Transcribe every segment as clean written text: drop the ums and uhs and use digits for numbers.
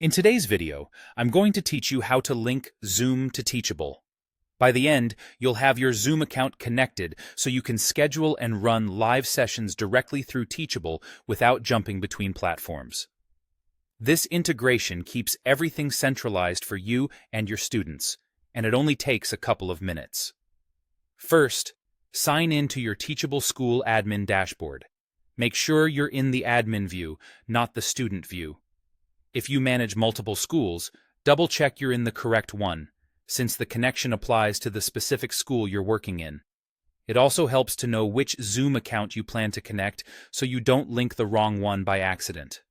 In today's video, I'm going to teach you how to link Zoom to Teachable. By the end, you'll have your Zoom account connected so you can schedule and run live sessions directly through Teachable without jumping between platforms. This integration keeps everything centralized for you and your students, and it only takes a couple of minutes. First, sign in to your Teachable School admin dashboard. Make sure you're in the admin view, not the student view. If you manage multiple schools, double-check you're in the correct one, since the connection applies to the specific school you're working in. It also helps to know which Zoom account you plan to connect so you don't link the wrong one by accident.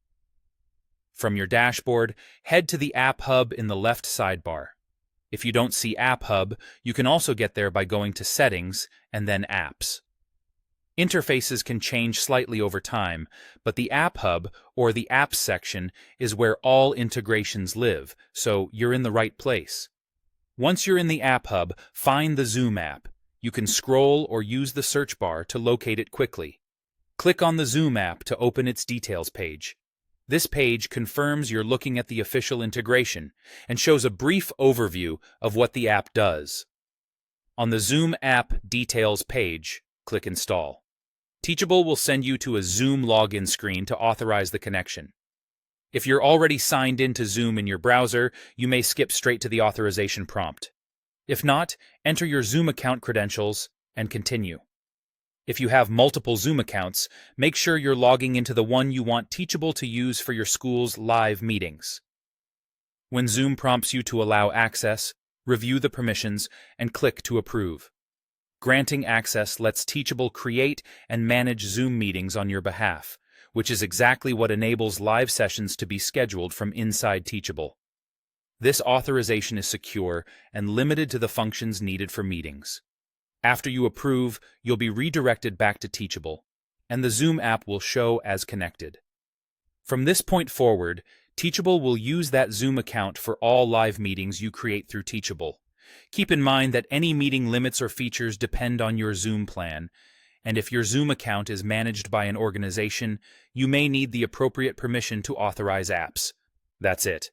From your dashboard, head to the App Hub in the left sidebar. If you don't see App Hub, you can also get there by going to Settings and then Apps. Interfaces can change slightly over time, but the App Hub, or the Apps section, is where all integrations live, so you're in the right place. Once you're in the App Hub, find the Zoom app. You can scroll or use the search bar to locate it quickly. Click on the Zoom app to open its details page. This page confirms you're looking at the official integration and shows a brief overview of what the app does. On the Zoom app details page, click Install. Teachable will send you to a Zoom login screen to authorize the connection. If you're already signed into Zoom in your browser, you may skip straight to the authorization prompt. If not, enter your Zoom account credentials and continue. If you have multiple Zoom accounts, make sure you're logging into the one you want Teachable to use for your school's live meetings. When Zoom prompts you to allow access, review the permissions and click to approve. Granting access lets Teachable create and manage Zoom meetings on your behalf, which is exactly what enables live sessions to be scheduled from inside Teachable. This authorization is secure and limited to the functions needed for meetings. After you approve, you'll be redirected back to Teachable, and the Zoom app will show as connected. From this point forward, Teachable will use that Zoom account for all live meetings you create through Teachable. Keep in mind that any meeting limits or features depend on your Zoom plan, and if your Zoom account is managed by an organization, you may need the appropriate permission to authorize apps. That's it.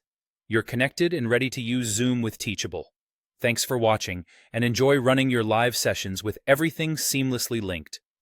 You're connected and ready to use Zoom with Teachable. Thanks for watching, and enjoy running your live sessions with everything seamlessly linked.